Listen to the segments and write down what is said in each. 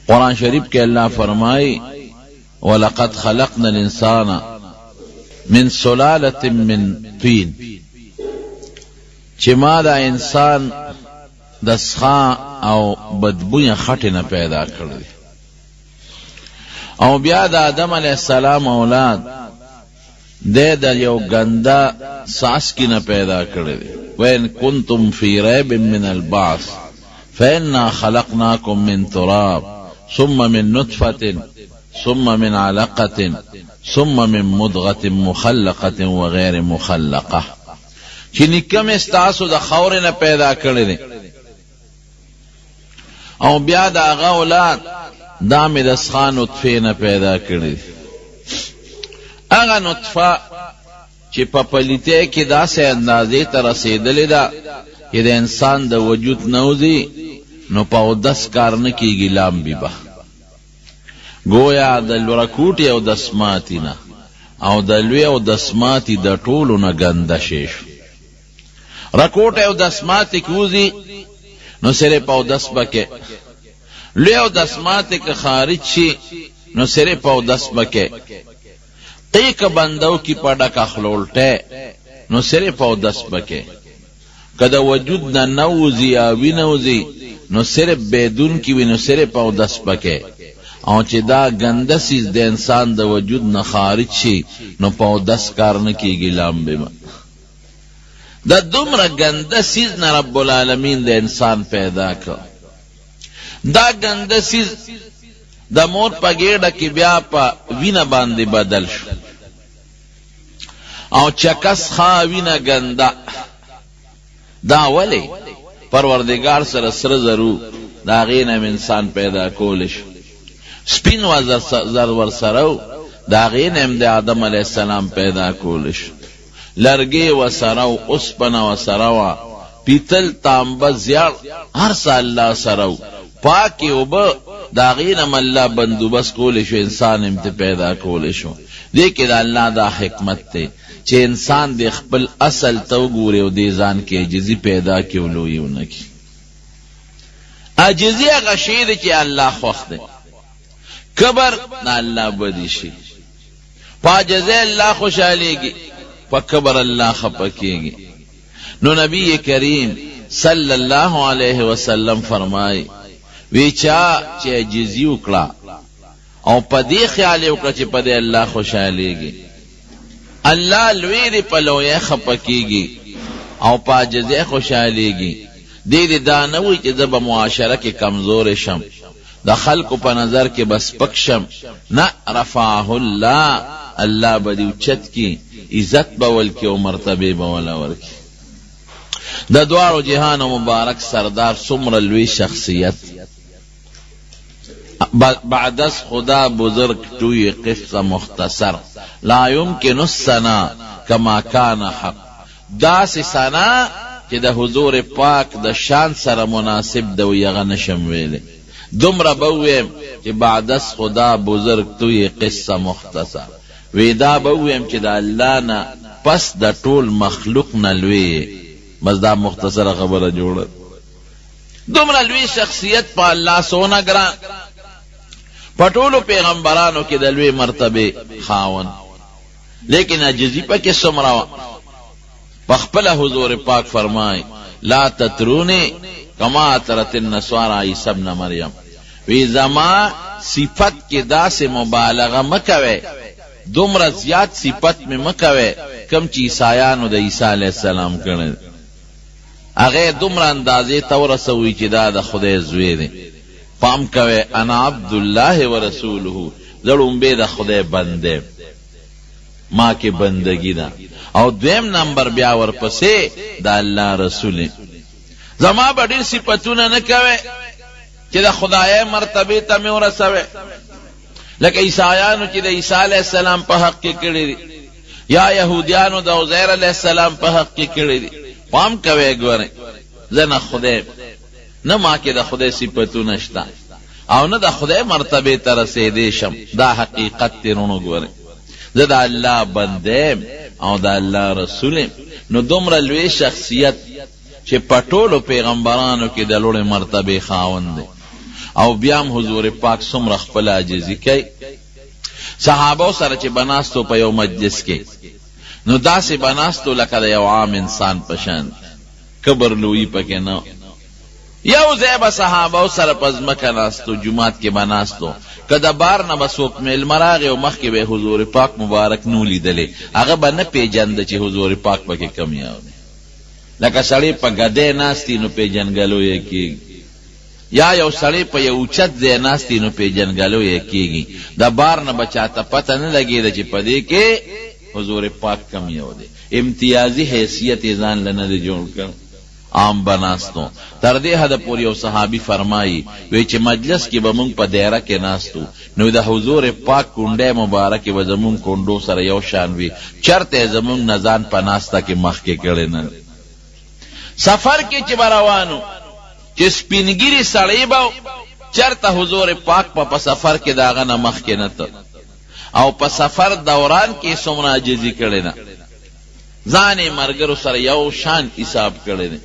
قرآن شریف کے اللہ فرمائی وَلَقَدْ خَلَقْنَا الْإِنسَانَ مِنْ سُلَالَةٍ مِّنْ طِينٍ چی ما دا انسان دسخان او بدبوی خطنا پیدا کردی او بیا دا آدم علیہ السلام اولاد دے دا یو گندا ساس کی نہ پیدا کردی وَإِن كُنْتُمْ فِي رَيْبٍ مِّنَ الْبَعْثِ فَإِنَّا خَلَقْنَاكُمْ مِنْ تُرَابٍ ثُمَّ مِنْ نُطْفَةٍ ثم من علقة ثم من مضغة مخلقة وغیر مخلقة چی نکم استاسو دا خورنا پیدا کردی او بیا دا آغا اولاد دام دسخان نطفینا پیدا کردی آغا نطفہ چی پپلیتے کی دا سے اندازی تا رسیدلی دا کہ دا انسان دا وجود نوزی نو پاو دس کارنکی گلام بی با گویا د لورکوټي او د سماتی نه او د لوی او د سماتی د ټولو نه ګنده شي رکوټ او د سماتی کوزي نو سره په دس بکه لوی او د سماتی که خارج شي نو سره په دس بکه تیک بندو کی پډه کا خلولټه نو سره په دس بکه کدا وجود نه نوزي او وینوزي نو سره بدون کی وینو سره په دس بکه او چې دا گنده سیز د انسان د وجود نه خارج شي نو په دس کار نه کیږي لامبه دا دومره گنده سیز نه رب العالمین د انسان پیدا کړ دا گنده سیز د مور په ګېډه کې بیا په وینه باندې بدل شو او چکس خا وینه گنده دا ولی پروردگار سره سره ضرور دا غینه انسان پیدا کول شو سپین و زر ورسرو دا غین ام دا آدم علیہ السلام پیدا کولش لرگی و سرو اسپن و سرو پیتل تانبا زیار ہر سا اللہ سرو پاکی و با دا غین ام اللہ بندوبس کولشو انسان ام تے پیدا کولشو دیکھ دا اللہ دا حکمت تے چے انسان دے خپل اصل تو گورے و دیزان کے عجزی پیدا کیولویو نکی عجزی غشید چے اللہ خوخ دے کبر نہ اللہ بدیشی پا جزے اللہ خوشحالی گی پا کبر اللہ خپکے گی نو نبی کریم صلی اللہ علیہ وسلم فرمائے ویچا چے عجزی اکڑا او پا دی خیالی اکڑا چے پا دے اللہ خوشحالی گی اللہ لویری پلوے خپکے گی او پا جزے خوشحالی گی دی دانوی چے زب معاشرہ کے کمزور شم دا خلق پا نظر کے بس پکشم نا رفعہ اللہ بدیو چت کی عزت بول کی و مرتبے بولاور کی دا دوار و جہان و مبارک سردار سمر الوی شخصیت بعد از خدا بزرگ توی قصہ مختصر لا يمکن السنا کما کان حق دا سی سنا کہ دا حضور پاک دا شان سر مناسب دا یغنشم ویلے دمرا بویم کہ بعد از خدا بزرگ توی قصہ مختصر ویدا بویم کہ دا اللہ نا پس دا طول مخلوق نلوی بس دا مختصر خبر جوڑت دمرا لوی شخصیت پا اللہ سونا گران پٹولو پیغمبرانو کی دلوی مرتبے خاون لیکن عجزی پا کس سمراو پخپل حضور پاک فرمائے لا تترونی کما ترت النسوارا عیسی ابن مریم وی زما صفت کی دا سے مبالغہ مکوے دمرا زیاد صفت میں مکوے کم چی عیسایانو دا عیسی علیہ السلام کرنے اغیر دمرا اندازے تورسوی چی دا خدای زوی دے پام کوے انا عبداللہ و رسولہو زرون بے دا خدای بندے ماں کے بندگی دا او دویم نمبر بیاور پسے دا اللہ رسول زما بڑی صفتونه نکوي چې د خدای مرتبه ته مې ورسوي لکه عیسایانو چې د عیسی علیہ السلام په حق کې کړی دي یا يهوديانو د عزیر علیہ السلام په حق کې کړی دي پام کوي ګوره زنه خدای نه ما کې د خدای صفتونه شته او نه د خدای مرتبه ته رسیدې شم دا حقیقت ترونو ګوره زه د الله بنده او د الله رسول نو دومره لوی شخصیت چې پټولو پیغمبرانو کې د لوړ مرتبه خاوند دی او بیام حضور پاک څومره خپل عاجزي کوي. صحابه سره چې بناستو په یو مجلس کې نو داسې بناستو لکه د یو عام انسان په شان، کبر لویی پکې نه. یو ځای به صحابه سره په ځمکه ناستو، جومات کې بناستو، که د بار نه به څوک میلمه راغی او مخکې به حضور پاک مبارک نو لیدلی، هغه به نه پیژنده چې حضور پاک پکې کم یاو دی. لکه سړی په ګدۍ ناستی نو پیژنګلو یې کېږي، یا یو سړی په یو اوچت ځای ناستی نو پیژنګلو یې کېږي. د بار نه به چاته پته نه لګېده چې په دې کې حضور پاک کم یو دی. امتیازي حیثیت یې ځان له نه دی جوړ کړ، عام بناستو. تر دې حده پورې یو صحابي فرمایي وی چې مجلس کې به مونږ په دایره کې ناستو نو د حضور پاک کونډۍ مبارکې به زمونږ کونډو سره یو شان وي، چرته یې زمونږ نه ځان په ناسته کې مخکې کړی نه. سفر کې چې به روانو چې سپینګیري سړی به چرته حضور پاک په سفر کې د هغه نه مخکې نه ته، او په سفر دوران کې څومره عاجزي کړې نه، ځان یې ملګرو سره یو شان حساب کړی دی.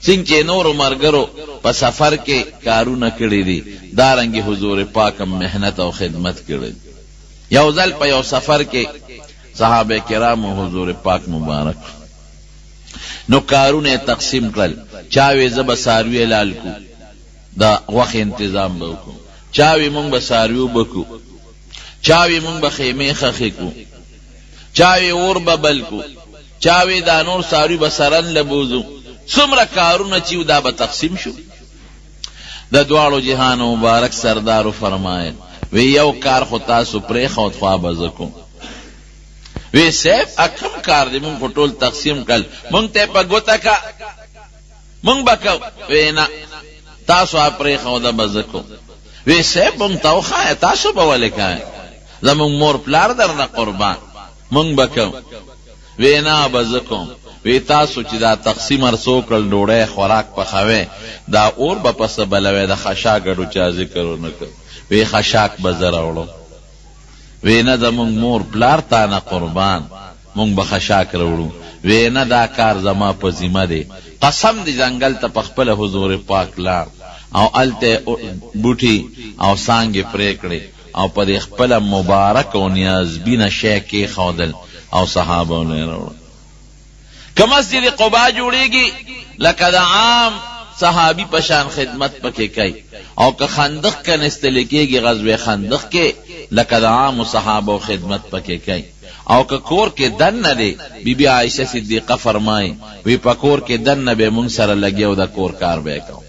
څنګه چې نورو ملګرو په سفر کې کارونه کړي دي، دارنګې حضور پاک هم محنت او خدمت کړی. یو ځل په یو سفر کې صحابه کرامو حضور پاک مبارک نو کارونه تقسیم کړل. چاوی زه به څاروي لال کو، د غوښې انتظام به وکړو، چاوی مونږ به څاروي وبکو، چاوی مونږ به خیمې خښې کو، چاوی اور به بل کو، چاوی دا نور څاروي به سرن لبوزو. څومره کارونه چې دا به تقسیم شو. د دواړو جهانو مبارک سردارو فرمایل وی یو کار خو تاسو پرېښود خوا به زه کوم. وی صاحب اکم کار دی مونږ خو ټول تقسیم کړل، مونږ ته په ګوته کا مونږ به کوو. وی نه تاسو پرېښوده به زه کوم. وی صاحب مونږ ته وښایه تاسو به ولې کوئ، زمونږ مور پلار درنه قربان، مونږ به کوو. وی نه به زه کوم. وی تاسو چې دا تقسیم ارسو کړل، ډوډۍ خوراک پخوئ، دا اور به پسه بلوئ، د خشاکړو چا ذکر ونه کړ. وی خشاک به زه راوړم. وی نه زمونږ مور پلار تا نه قربان، مونږ به خشاک راوړو. وی نه دا کار زما په ذمه دی. قسم دی ځنګل ته په خپله حضور پاک لاړ او هلته بوټي او څانګې پرې کړې او په دې خپله مبارک او نیازبینه شی کېښودل او صحابه نه راوړل. که مسجد قبا جوړیږي لکه د عام صحابي په شان خدمت پکې کوي، او که خندق کنستلی کېږي غزوه خندق کې لکه د عام صحابه خدمت پکې کوي. او که کور کې دننه دی، بی بی عائشه صدیقه فرمایي وی په کور کې دننه به مونږ سره لګي او د کور کار به کوو،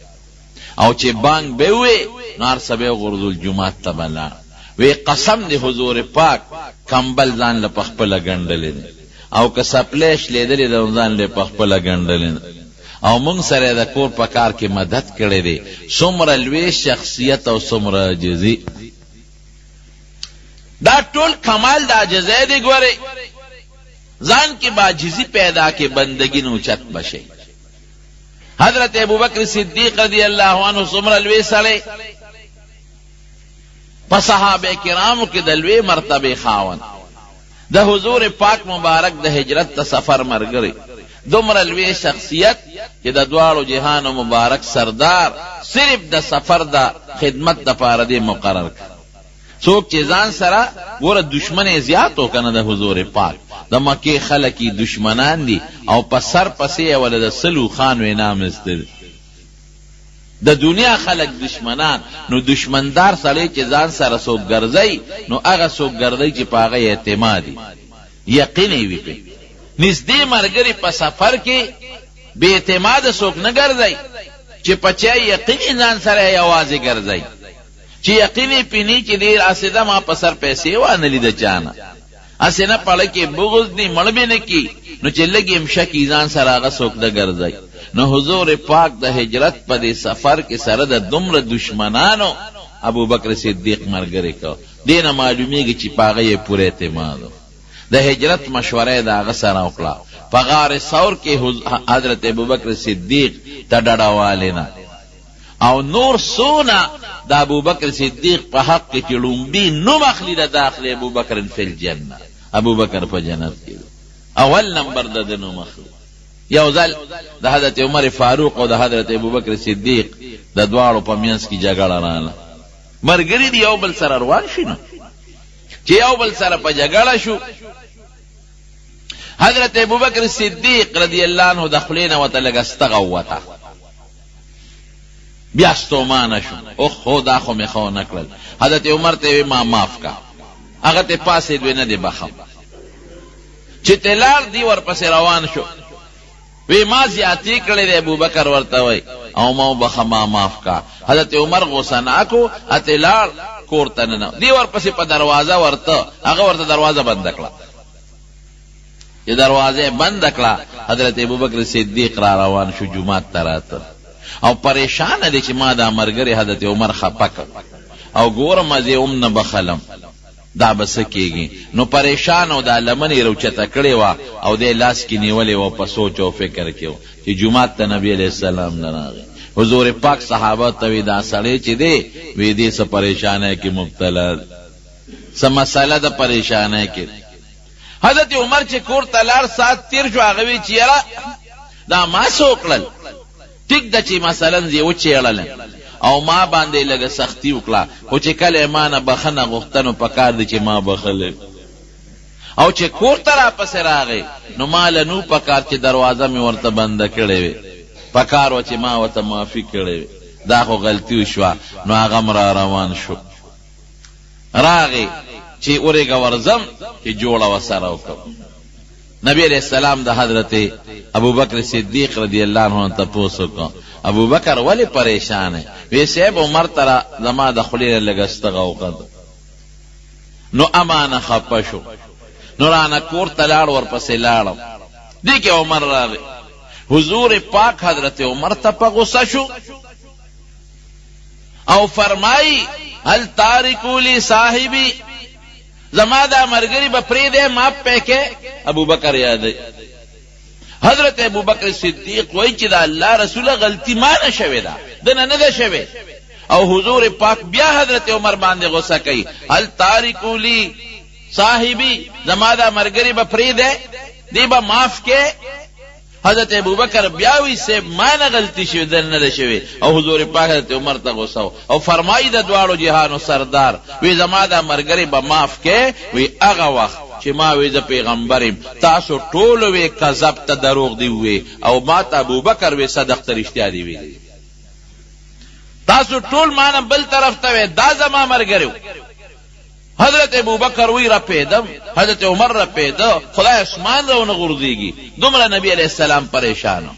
او چې بانګ به وي نو هر څه به غورځول جومات ته به لاړ. وی قسم دی حضور پاک کمبل ځان له په خپله ګنډلی دی، او که سپلیش لیدلی د ځان له په خپله ګنډلی دی، او مونږ سره د کور په کار کې مدد کړی دی. څومره لوی شخصیت او څومره عاجزي. دا ټول کمال د عاجزۍ دی. ګورئ ځان کې به عاجزي پیدا کې بندګي نه اوچت بشي. حضرت ابوبکر صدیق رضی الله عنه څومره لوی سړی، په صحابه کرامو کې د لوی مرتبه خاوند، د حضور پاک مبارک د هجرت ته سفر ملګری، دومره لوی شخصیت چې د دواړو جهانو مبارک سردار صرف د سفر د خدمت دپاره دې مقرر کړ. څوک چې ځان سره ګوره دشمن زیات و کنه د حضور پاک، د مکې خلک دشمنان دي او په سر پسې یې ولې د سلو خانو انعام ایسته. د دنیا خلق دشمنان، نو دشمندار سړی چې ځان سره څوک ګرځي نو هغه څوک ګرځي چې په هغه اعتمادي یقین وي پې. نږدې ملګري په سفر کې بې اعتماده څوک نه ګرځي چې په چا یقین ځان سره یوازې ګرځي، چې یقین یې پینی چې ډېر اسیده ما په سر پیسې وانه لیده چانه اسې نه پړه کې بغض دي مړ به نه کي، نو چې لږ امشه کې ځان سره هغه څوک نه ګرځي. نو حضور پاک د هجرت په دې سفر کې سره د دومره دشمنانو ابو بکر صدیق ملګری کو. دې نه معلومیږي چې په هغه یې پوره اعتماد. د هجرت مشوره د هغه سره وکړه. په غار ثور کې حضرت ابو بکر صدیق ته ډډهوالی نه، او نور سونه د ابو بکر صدیق په حق کې چې لومبي نوم اخلي د داخل ابو بکر فی الجنه، ابو بکر په جنت کې اول نمبر د نوم اخلي. یو ځل د حضرت عمر فاروق او د حضرت ابو بکر صدیق د دواړو په منځ کې جګړه راغله. ملګري دي یو بل سره روان شي نو چې یو بل سره په جګړه شو. حضرت ابوبکر صدیق رضی الله عنه د خولې نه ورته لږ استغه ووته، بیا ستومانه شو، اوهو دا خو مې ښه ونه کړل. حضرت عمر ته وی ما معاف کا، هغه ته پاسېد وی نه دی بخم. چې تلار دی ورپسې روان شو، وی ما زیاتی کړی دی. ابوبکر ورته وی او ما وبخه ما معاف کا. حضرت عمر غوسه ناکو اتلار کور ته ننه دی ورپسې په دروازه ورته، هغه ورته دروازه بند کړه. چې دروازه بند کړه حضرت ابوبکر صدیق را روان شو جمعات ته راته او پریشان دی چې ما دا مرګري حضرت عمر خپه کړ او ګورم زه هم نه بخلم دا بس کېږي. نو پریشان او دا لمنې روچته کړې وه او دی لاس کې نیولې وه په سوچ او فکر کې و چې جمعات ته نبی علیه السلام نه راغی. حضور پاک صحابه ته وی دا سړی چې دی وی دې څه پریشانۍ کې مبتلا څه مسله د پریشانۍ کې. حضرت عمر چې کور ته لاړ ساعت تیر شو، هغه وی چې یاره دا ما څه وکړل، ټیک ده چې مثلا زه وچېړلم او ما باندې لږه سختي وکړه، خو چې کله ما نه بخښنه غوښته نو پکار دی چې ما بخښلی، او چې کور ته راپسې راغی نو ما له نو پکار چې دروازه مې ورته بنده کړې وې، پکار و چې ما ورته معافي کړې وې، دا خو غلطي وشوه. نو هغه م را روان شو، راغی چې اورېږه ورځم چې جوړه ورسره وکړم. نبی علیہ السلام د حضرت ابوبکر صدیق رضی الله عنه تپوس وکړ ابوبکر ولې پریشان ہے؟ وی صاحب عمر ترا زما د خولې لږ استغه وکړ. نو امانه خپه شو، نو رانه کور ته لاړ، ورپسې لاړم. دی کې عمر راغی، حضور پاک حضرت عمر ته په غصه شو او فرمائی هل تارکو لی صاحبی، زما دا مرګري به پرېږدی معاف پکې. ابوبکر یادی حضرت ابوبکر صدیق وایي چې دا الله رسوله غلطي ما نه شوې ده، دنه نه ده شوې. او حضور پاک بیا حضرت عمر باندې غصه کوي، هل تارکو لی صاحبی، زما دا مرګري به پرېږدی، دی به معاف کې. حضرت ابوبکر بیا وی صاحب ما نه غلطي شوې، دنه نه ده شوې. او حضور پاک حضرت عمر ته غصه او فرمایي د دواړو جهانو سردار وی زما دا مرګري به معاف کې. وی هغه وخت چې ما وی د پیغمبر تاسو ټول وی کذب ته دروغ دی وی او ما ته ابوبکر وی صدق ته رښتیا دی وی، تاسو ټول ما نه بل طرف ته وی دا زما مرګري. حضرت ابوبکر وی را پیدم، حضرت عمر را پیدا، خدای اسمان را ونه غورځېږي. دومره نبی علیہ السلام پریشان.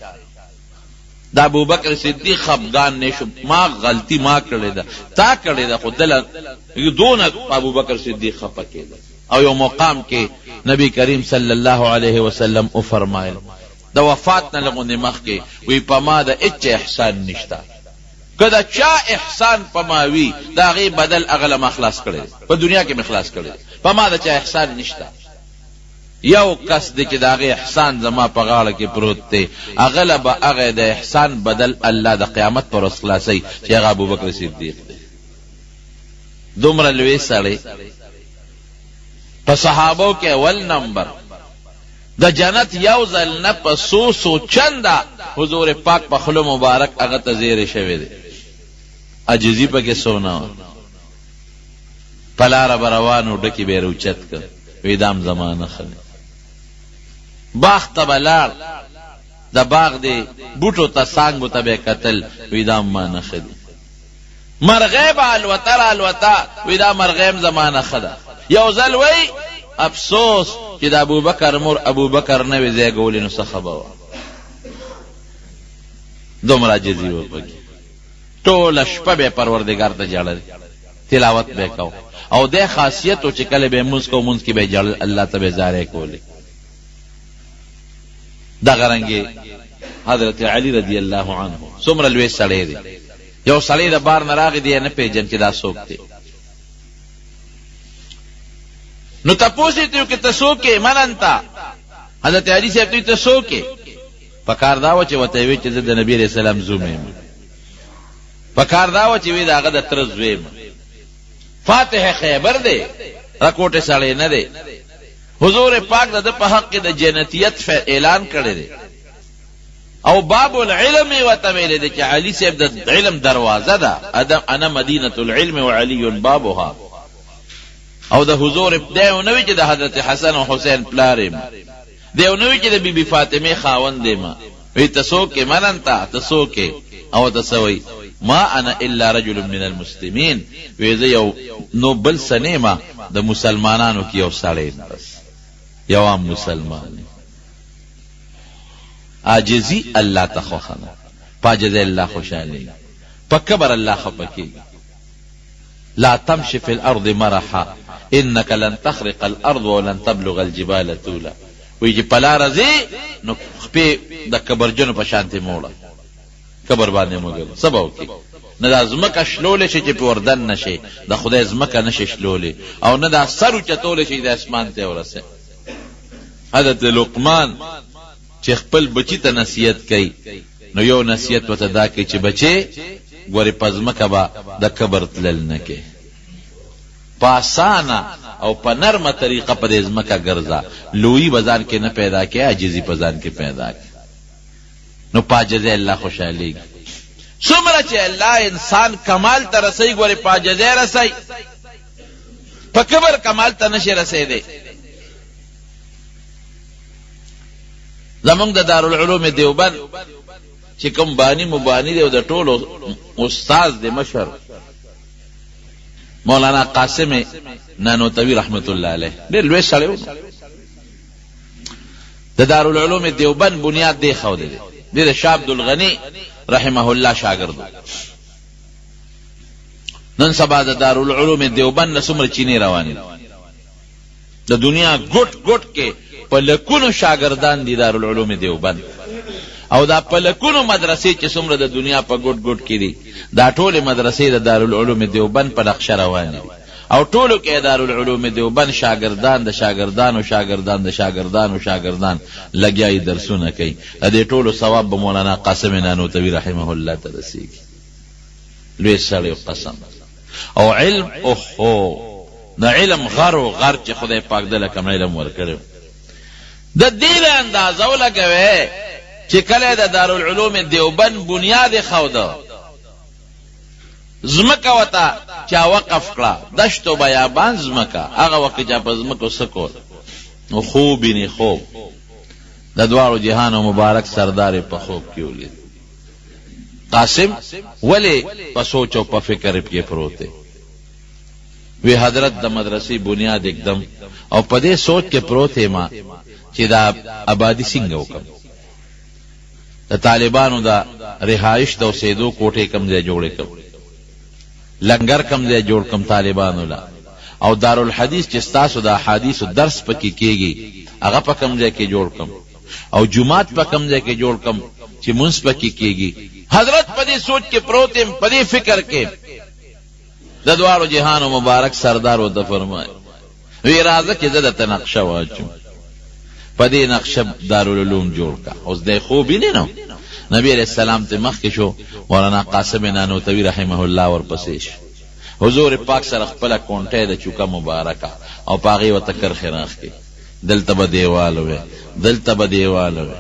دا ابوبکر صدیق خفګان نشو، ما غلطی ما کړې ده، تا کړې ده، خو دله دونه ابوبکر صدیق خفه کېده. او یو مقام کې نبی کریم صلی الله علیه وسلم او فرمایل د وفات نه لغونې مخکې وی په ما د هیڅ احسان نشته، که دا چا احسان په ما وي د هغې بدل هغه له خلاص کړی، په دنیا کې مې خلاص کړی، په ما د چا احسان نشته. یو کس دی چې د هغې احسان زما په غاړه کې پروت دی، هغه له به هغه د احسان بدل الله د قیامت پر ورځ خلاصوي چې هغه ابوبکر صدیق دی. دومره لوی سړی په صحابو کې اول نمبر، د جنت یو ځل نه په سو چنده حضور پاک په خوله مبارک هغه ته زیری شوی دی، عجزي پکې سونا په لاره به روان و، ډکې به یې روچت کړ، وی دام زمانه ښه. باغ ته به لاړ، د باغ دی بوټو ته څانګو ته به یې کتل، وی دام ما نه ښه دي. مرغۍ به الوته را الوته، وی دا مرغۍ زمانه ښه ده. یو ځل وی افسوس چې د ابوبکر مور ابوبکر نه وي زیږولې، نو څه خبه وه. دومره عجزي وه پکې، ټوله شپه به یې پروردګار ته ژړل، تلاوت به یې کو. او دې خاصیت و چې کله به یې مونځ کو، مونځ کې به یې ژړل، الله ته به یې زارۍ کولې. دغه رنګې حضرت علی رضی الله عنه څومره لوی سړی دی. یو سړی د بار نه راغی، دی نه پېژن چې دا څوک دی. نو تپوس یې ته چې ته څوک یې؟ من انت؟ حضرت علی صاحب ته ته څوک یې؟ پکار دا و چې ورته یې ویل چې زه د نبي علیه السلام زوم یم. پکار دا و چې وی د هغه د تره زوی یم. فاتح خیبر دی، راکوټې سړی نه دی. حضور پاک د په حق کې د جنتیت اعلان کړی دی. او باب العلم وتویل دی چې علی صاحب د علم دروازه ده، انا مدینه العلم وعلی بابها. او د حضور دیو نوی چې د حضرت حسن او حسین پلارم، دیو نوی چې د بی بی فاطمه خاوند ما وی تسو کې مننتا تسو کې او تسوي ما انا الا رجل من المسلمین، وی زه یو نو بل سنیما د مسلمانانو کې یو سړی بس یو عام مسلمان. عاجزی اللہ تخوخنا پاجز اللہ خوشحالی پکبر اللہ خپکی. لا تمشي في الارض مرحا انك لن تخرق الارض ولن تبلغ الجبال طولا. ویجی پلا رزی نو خپی دا کبرجنو پشانتی مولا کبر باندې مګل سباو کی نه دا زمکه شلول شي چې په وردن نشي، د خدای زمکه نشي شلول او نه دا سر چتول شي د اسمان ته ورسه. حضرت لقمان چې خپل بچی ته نصیحت کوي نو یو نصیحت وته دا کوي چې بچي ګوري پزمکه با د کبر تلل نه کې، پاسانا او په نرمه طریقه په زمکه ګرځا، لوی بازار کې نه پیدا کې، عاجزی بازار کې پیدا کې. نو پاجزه الله خوشالي څومره چې الله انسان کمال ته رسي، ګوري پاجزه رسي، په کبر کمال ته نشي رسیدي. زمونږ د دارالعلوم دیوبند چې کوم بانی مبانی دی او د ټولو استاد دی مشر مولانا قاسم نانوتوی رحمت الله علیه، ډېر لوی سړی و. د دارالعلوم دیوبند بنیاد دی خوده دی د شاه عبدالغنی رحمه الله شاګرد. نن سبا د دارالعلوم دیوبند څومره چینی رواني د دنیا ګټ ګټ کې په لکونو شاګردان دي دارالعلوم دیوبند، او دا په لکونو مدرسې چې څومره د دنیا په ګټ ګټ کې دي دا ټول مدرسې د دارالعلوم دیوبند په نقشه روانې دي، او ټولو کې دارالعلوم دیوبند شاګردان د شاګردانو شاګردان د شاګردانو شاګردان لګیاي درسونه کوي. دې ټولو ثواب به مولانا قاسم نانوتوی رحمه الله ته رسیږي. لوی سړی قسم او علم اوهو د علم غر او غر چې خدای پاک دله کوم علم ورکړي د دې اندازه ولګوي چې کله د دارالعلوم دیوبند بنیاد خوده زمکه وتا چا وقف کړه دشتو بیابان زمکه هغه وخت چې په زمکو سکول نو خوب نه خوب د دوارو جهان مبارک سردار په خوب کې ولید. قاسم ولی په سوچ او په فکر کې پروته وی حضرت د مدرسې بنیاد एकदम او په دې سوچ کې پروته ما چې دا آبادی څنګه وکم، د طالبانو دا رهائش د اوسېدو کوټې کم ځای جوړې کړ، لنګر کم ځای جوړ کم طالبانو لا، او دارالحدیث چې تاسو د احادیث درس پکې کېږي هغه په کم ځای کې جوړ کم، او جمعات په کم ځای کې جوړ کم چې منځ پکې کېږي. حضرت په دې سوچ کې پروت په دې فکر کې د دوارو جهانو مبارک سردار و د فرمای وی راځه چې زه د نقشه واچم، په دې نقشه دارالعلوم جوړ کا. اوس د خوبی نه نو نبی علیہ السلام ته مخ کې شو مولانا قاسم نانوتوی رحمه الله ورپسې شو، حضور پاک سره خپل کونټه د چوکا مبارکه او پاغي وتکر خراخ کې دلته به دیوال وي دلته به دیوال وي،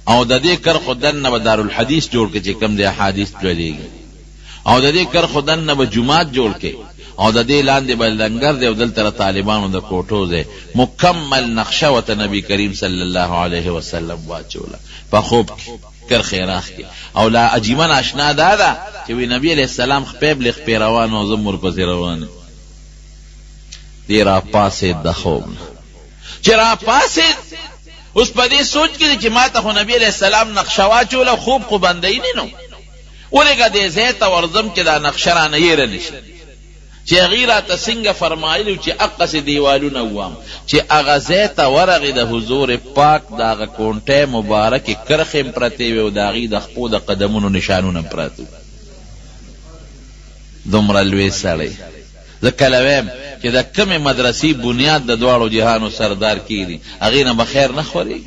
او د دې کر خدن نه دارالحدیث جوړ کې چې کم د احادیث چلیږي، او د دې کر خدن نه جمعات جوړ کې، او د دې لاندې بل لنګر دی او دلته طالبانو د کوټو دی. مکمل نقشه وت نبی کریم صلی الله علیه وسلم واچوله په خوب کر خیراخ کی. او لا عجیبا آشنا دادا چې وی نبی علیہ السلام خپیب لخ پیروان او زمر پس روان دی را پاسه د خوب چې را پاسه اوس په دې سوچ کې چې ما ته نبی علیہ السلام نقشه واچوله خوب خو باندې نه نو ولګه دې زه ته ورزم کې دا نقشه را نه یې رنشي چې غیره تسنګ فرمایلی چې اقص دیوالونه وام چې اغازه ته ورغه د حضور پاک داغه کونټه مبارک کرخم پرتی و داغي د خپو د قدمونو نشانونه پراتو. دومره لوی سړی زکلویم چې د کم مدرسې بنیاد د دوالو جهانو سردار کیدی اغه نه بخیر نه خوري،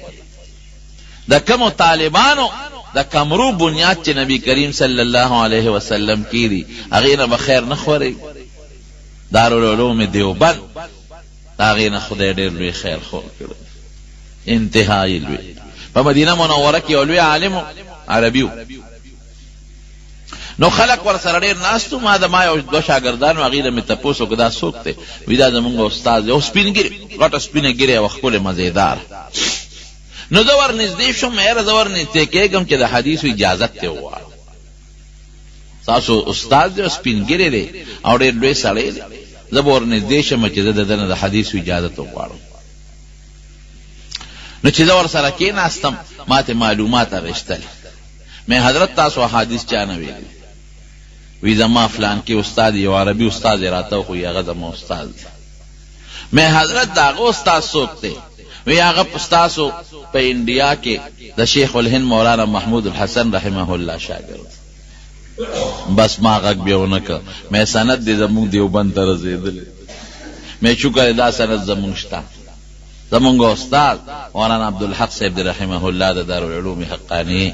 د کم طالبانو د کمرو بنیاد چې نبی کریم صلی الله علیه وسلم کیدی اغه نه بخیر نه خوري. دارالعلوم دیوبند داغه نه خدای ډېر لوی خیر خور کړ، انتهایی لوی. په مدینه منوره کې لوی عالم عربیو. نو خلق ور سره ډېر ناستو، ما د ما یو دوه شاګردانو هغې نه مې تپوس وکړه دا څوک دی؟ وایي دا زمونږ استاد دی، او سپین ږیرې غټه سپینه ږیرې او ښکلې مزېدار. نو زه ور نږدې شوم، یاره زه ور نږدې کېږم چې د حدیثو اجازت ته وغواړم. تاسو استاد دی او سپین ږیرې دی او ډېر لوی سړی دی، زه به ور نږدې شم چې زه د ده نه د حدیثو اجازت وغواړم. نو چې زه ور سره کېناستم ما ته معلومات اخېستل. مې حضرت تاسو حدیث چا نه ویلي؟ وی زما فلان کې استاد یو عربي استاد راته خو هغه زما استاد دی. مې حضرت دا هغه استاد څوک دی؟ وی هغه استادو په انډیا کې د شیخ الهند مولانا محمود الحسن رحمه الله شاګرد. بس ما غږ بیا ونه کړ. مې سند دی زمونږ دیوبند ته رسېدلی. مې شکر دا سند زمونږ شته. زمونږ استاد مولانا عبدالحق صاحب دی رحمه الله د دارالعلوم حقانی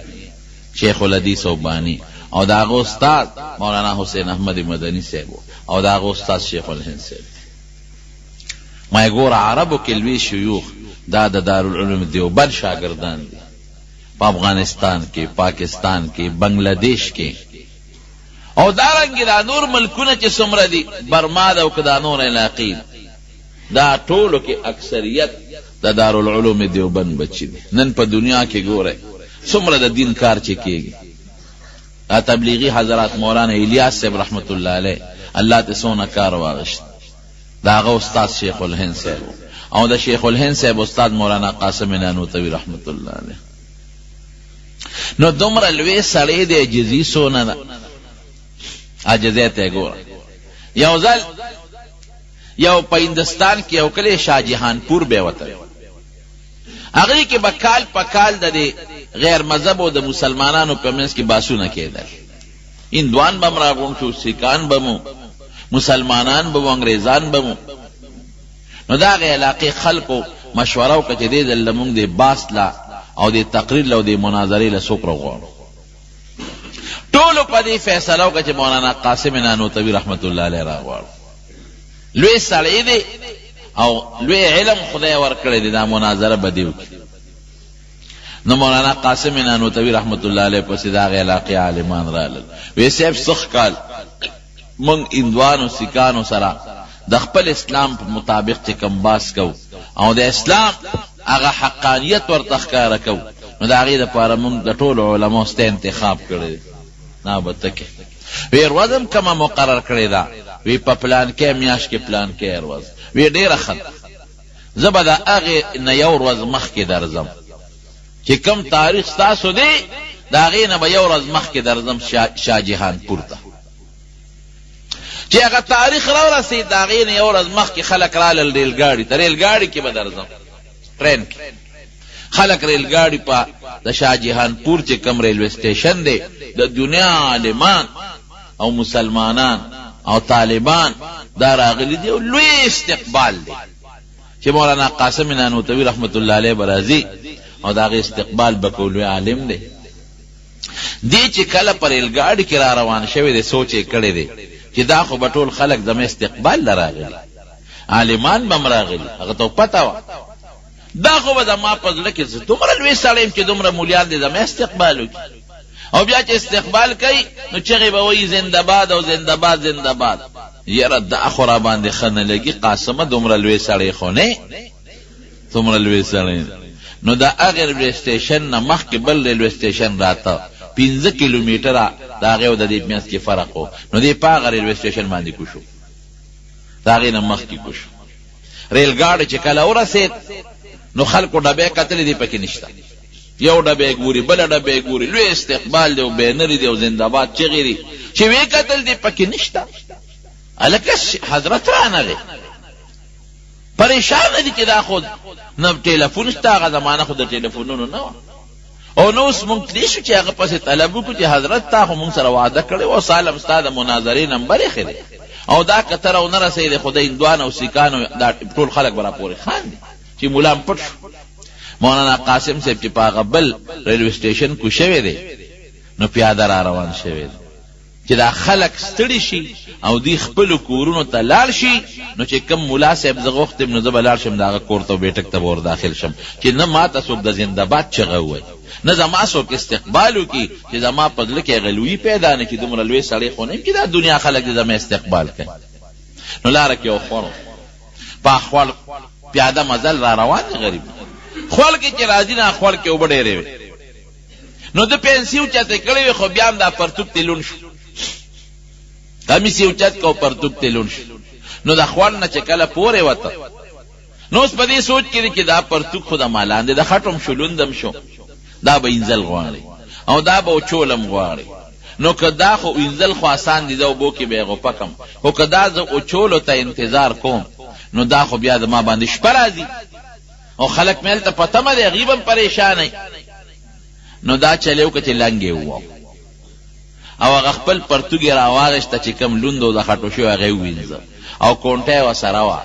شیخ الحدیث او بانی، او دا هغه استاد مولانا حسین احمد مدنی صاحب، او دا هغه استاد شیخ الهند صاحب. ما ګور عربو کې لوی شيوخ دا د دارالعلوم دیوبند شاګردان دي په افغانستان کې، پاکستان کې، بنگلاديش کې، او دارنګه دا نور ملکونه چې څومره دي، برما دا او کدا نور علاقې، دا ټولو کې اکثریت د دارالعلوم دیوبند بچي دي. نن په دنیا کې ګوره څومره د دین کار چې کېږي. تبلیغی حضرات مولانا الیاس صاحب رحمت الله علیه الله ته څونه کار واغشت، دا هغه استاد شیخ الهند صاحب، او د شیخ الهند صاحب استاد مولانا قاسم نانوتوی رحمت الله علیه. نو دومره لوی سړی دی، عجزي څونه ده، عجزۍ ته ګوره. یو ځل یو په هندوستان کې یو کلی شاه جهان پور به وته، هغې کې به کال په کال د غیر مذهب او د مسلمانانو په منځ کې باسونه کېدل. هندوان به م راغونډ شو، سیکان به مو، مسلمانان به مو، انګریزان به مو. نو د هغې علاقې خلکو مشوره وکړه چې دې ځل لمونږ د باس له او د تقریر له او د مناظرې له څوک راغواړو. ټولو په دې فیصله وکړه چې مولانا قاسم نانوتوي رحمت الله علیه راغواړو. لوی سړی دی او لوی علم خدای ورکړی دی، دا مناظره به دې وکړي. نو مولانا قاسم نانوتوی رحمت الله علیه پسې د هغې علاقې عالمان رالل. وی صاحب سخت کال موږ هندوانو سیکانو سره د خپل اسلام په مطابق چې کوم باس کو او د اسلام هغه حقانیت ورته ښکاره کو، نو د هغې دپاره موږ د ټولو علماو سته انتخاب کړی دی. نه به ته کې وی ورځ کومه مقرر کړې ده؟ وی په پلان کې میاشت کې پلان کې ورځ. وی ډېره ښه، زه به د هغې نه یو ورځ مخکې درځم چې کم تاریخ ستاسو دی، د هغې نه به یو ورځ مخکې درځم شاه جهان پور ته. چې هغه تاریخ راورسېد، د هغې نه یو ورځ مخکې خلک رالل ریلګاډي ته، ریلګاډي کې به درځم، ټرین کې خلک ریلګاډي په د شاه جهان پور چې کم ریلوے سټیشن دی، د دنیا عالمان او مسلمانان او طالبان دا راغلي دي، او لوی استقبال دی چې مولانا قاسم نانوتوي رحمت الله علیه به راځي او دا غي استقبال بکو. لوی عالم دی. دی چې کله پر ریلګاډي کې را روان شوی دی، سوچ یې کړی دی چې دا خو به ټول خلک زما استقبال له راغلي، عالمان به م راغلي، هغه ته پته وه دا خو به زما په زړه کې زه دومره لوی سړی یم چې دومره مولیان دی زما استقبال وکړي. او بیا چې استقبال کوي نو چغې به وایي زنده‌باد او زنده‌باد زنده‌باد. یاره دا خو را باندې ښه نه لګي، قاسمه دومره لوی سړی خو نه، دومره لوی سړی. نو دا هغې ریلوے سټیشن نه مخکې بل ریلوے سټیشن راته 15 کیلومیټره د هغې او د دې منځ کې فرق و. نو دې په هغه ریلوے سټیشن باندې کوشو، د هغې نه مخکې کوشو. ریلګاډي چې کله ورسېد نو خلکو ډبې کتلې دي، پکې نشته. یو ډبې ګوري، بله ډبې ګوري، لوی استقبال دی او بینرې دی او زنده‌باد چغې دي. چې ویې کتل دي پکې نشته. هلکه حضرت رانغی، پریشان دي چې دا خود نه ټیلیفون شته، هغه زمانه خو د ټیلیفونونو نه وه. او نو اوس مونږ تللی شو چې هغه پسې طلب وکړو چې حضرت تا خو مونږ سره وعده کړې و، سالم ستا د مناظرې نمبر ایښی دی، او دا که ته راونه رسېدې خو د هندوان او سیکانو دا ټول خلک به راپورې خاندي چې ملا م پټ شو. مولانا قاسم صاحب چې په هغه بل ریلوے سټیشن کو شوی دی، نو پیاده را روان شوی دی چې دا خلک ستړي شي او دی خپلو کورونو ته لاړ شي. نو چې کم ملا صاحب زه غوښتم نو زه به لاړ شم د هغه کور ته بیټک ته به ور داخل شم چې نه ما ته څوک د زنده‌باد چغه ووایي. نه زما څوک استقبال وکړي چې زما په زړه کې غلوي پیدا نه کړي. دومره لوی سړی خو نه یم چې دا دنیا خلک دې زما استقبال کوي. نو لاره کې یو خوړ په خوړ پیاده مزل را روان دی غریب خوړ کې چې راځي نه خوړ کې اوبه ډېرې وي. نو د پنسي اوچته کړی وي خو بیا هم دا پرتوک ته لون شو، کمیس یې اوچت کو پرتوک ته لون شو. نو د خوړ نه چې کله پورې وته نو اوس په دې سوچ کې چې دا پرتوک خو د مالان دی، د خټم شو لوندم شو، دا به انزل غواړي او دا به اوچولم غواړي. نو که دا خو انزل خو آسان دي، دا اوبو کې به یې غوپکم، خو که دا زه اوچولو ته انتظار کوم نو دا خو بیا د ما باندې شپه راځي او خلک مې هلته په تمه دی، هغوی به هم پریشانوي. نو دا چلی وکړه چې لنګ یې وواو او هغه خپل پرتوګ یې راواغېسته چې کوم لوند او د خټو شوی هغه یې ووینځه او کونټه یې ورسره وه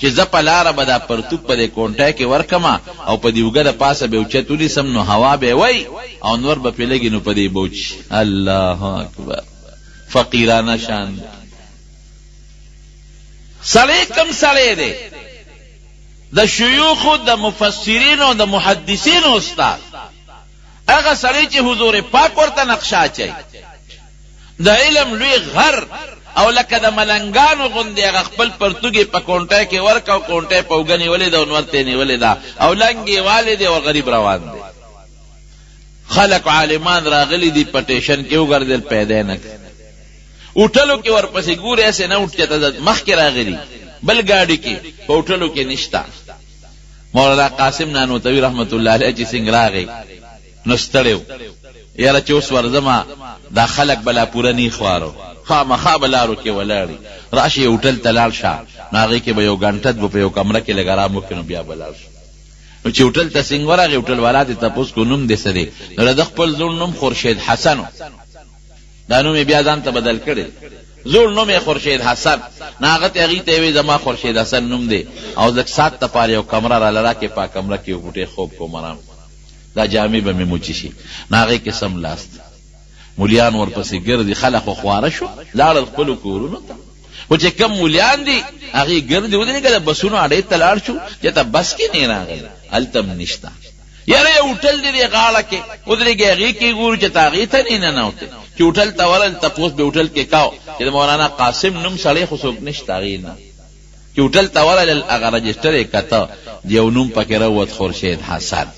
چې زه په لاره به دا پرتوګ په دې کونټه کې ورکمه او په دې اوږه د پاسه به اوچت ونیسم نو هوا به وی او نور به پرې لګي نو په دې بوچي. الله اکبر، فقیرانه شان دی. سړی کم سړی دی؟ د شیوخو د مفسرینو او د محدثینو استاد، هغه سړی چې حضور پاک ورته نقشه اچوي، د علم لوی غر او لکه د ملنګانو غوندې هغه خپل پرتوګې په کونټه کې ورکه او کونټه یې په اوږه نیولې ده او نور ته یې نیولې ده او لنګ یې والې دی او غریب روان دی. خلق عالمان راغلی دي په ټیشن کې وګرځېدل، پیدا یې نه کړ. اوټلو کې ورپسې ګورې هسې نه اوټ چېته مخکې راغلي بل ګاډي کې، په اوټلو کې نشته. مولانا قاسم نانوتوي رحمت الله علیه چې څنګه راغی نو ستړی و، یاره چې اوس ورځمه دا خلک بلا پوره نی خوارو خامخا به لارو کې ولاړي، راشي هوټل ته لاړ شه نو هغې کې به یو ګنټه به په یو کمره کې لږ ارام وکړي نو بیا به لاړ شو. نو چې هوټل ته څنګه ورغی هوټل والا دې تپوس کو نوم دې څه دی؟ نو د خپل زوړ نوم خورشید حسن و، دا نوم یې بیا ځان ته بدل کړی، زوړ نوم یې خورشید حسن. نو هغه ته هغې ته یې وایي زما خورشید حسن نوم دی او لږ سات دپاره یو کمره راله راکړې، په کمره کې یو بوټی خوب کوم ارام دا جامې به مې موچي شي. نو هغې کې سم لاست مولیان ورپسې ګرځي، خلک خو خواره شو لاړل خپلو کورونو ته. خو چې کم مولیان دي هغې ګرځي ودرېږه د بسونو اډې ته لاړ شو چې ته بس کې نه راغلی هلته هم نشته. یاره یو هوټل دی دې غاړه کې ودرېږي هغې کې ګورو چې ته هغې ته نه ننوتې. چې هوټل ته ورل تپوس به هوټل کې کاو چې د مولانا قاسم نوم سړی خو څوک نشته هغې نه. چې هوټل ته ورل هغه رجسټر یې کته یو نوم پکې راووت خورشید حسن.